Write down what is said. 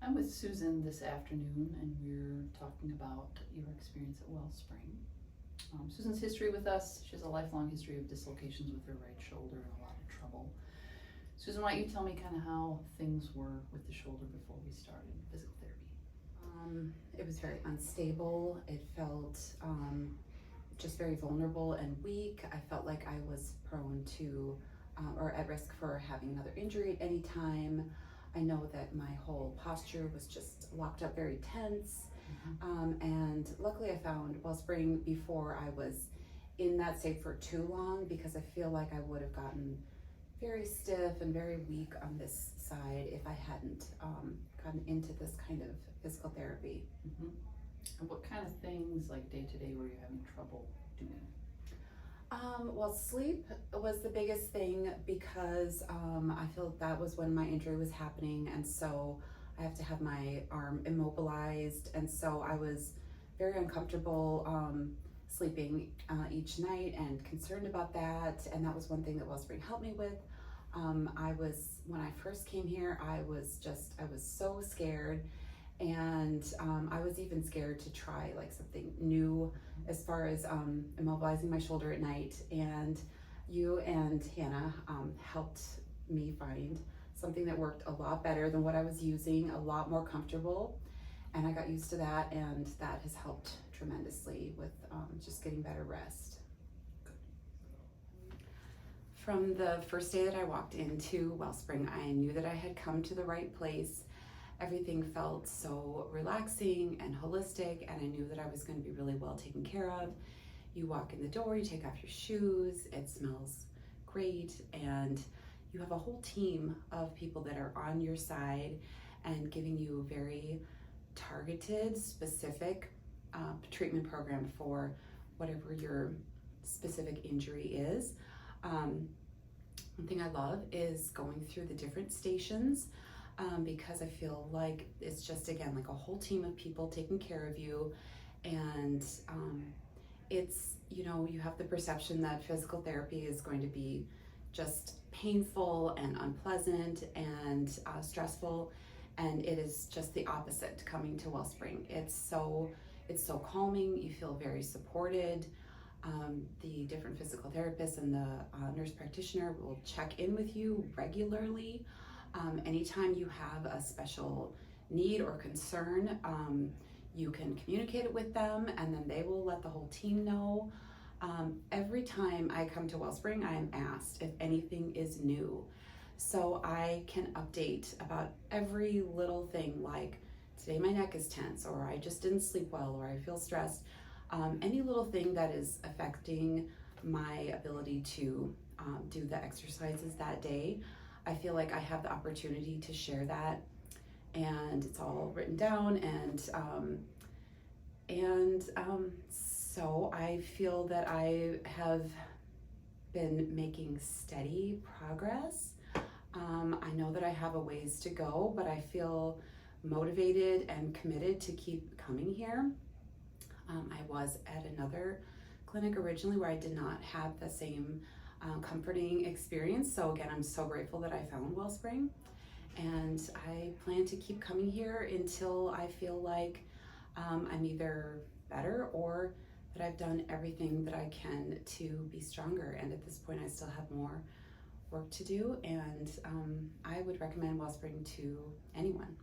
I'm with Susan this afternoon, and we're talking about your experience at Wellspring. Susan's history with us, she has a lifelong history of dislocations with her right shoulder and a lot of trouble. Susan, why don't you tell me kind of how things were with the shoulder before we started physical therapy? It was very unstable. It felt just very vulnerable and weak. I felt like I was prone to or at risk for having another injury at any time. I know that my whole posture was just locked up, very tense. And luckily I found Wellspring before I was in that state for too long, because I feel like I would have gotten very stiff and very weak on this side if I hadn't gotten into this kind of physical therapy. And what kind of things, like day to day, were you having trouble doing? Well, sleep was the biggest thing, because I feel that was when my injury was happening, and so I have to have my arm immobilized, and so I was very uncomfortable sleeping each night and concerned about that, and that was one thing that Wellspring helped me with. When I first came here, I was so scared, and I was even scared to try like something new as far as immobilizing my shoulder at night. And you and Hannah helped me find something that worked a lot better than what I was using, a lot more comfortable, and I got used to that, and that has helped tremendously with just getting better rest. From the first day that I walked into Wellspring, I knew that I had come to the right place. Everything felt so relaxing and holistic, and I knew that I was going to be really well taken care of. You walk in the door, you take off your shoes, it smells great, and you have a whole team of people that are on your side and giving you a very targeted, specific treatment program for whatever your specific injury is. One thing I love is going through the different stations, because I feel like it's just, again, like a whole team of people taking care of you. And it's, you have the perception that physical therapy is going to be just painful and unpleasant and stressful, and it is just the opposite coming to Wellspring. It's so calming. You feel very supported. The different physical therapists and the nurse practitioner will check in with you regularly. Anytime you have a special need or concern, you can communicate it with them, and then they will let the whole team know. Every time I come to Wellspring, I am asked if anything is new. So I can update about every little thing, like today my neck is tense, or I just didn't sleep well, or I feel stressed. Any little thing that is affecting my ability to do the exercises that day, I feel like I have the opportunity to share that, and it's all written down, and so I feel that I have been making steady progress. I know that I have a ways to go, but I feel motivated and committed to keep coming here. I was at another clinic originally where I did not have the same comforting experience. So again, I'm so grateful that I found Wellspring, and I plan to keep coming here until I feel like I'm either better or that I've done everything that I can to be stronger. And at this point, I still have more work to do, and I would recommend Wellspring to anyone.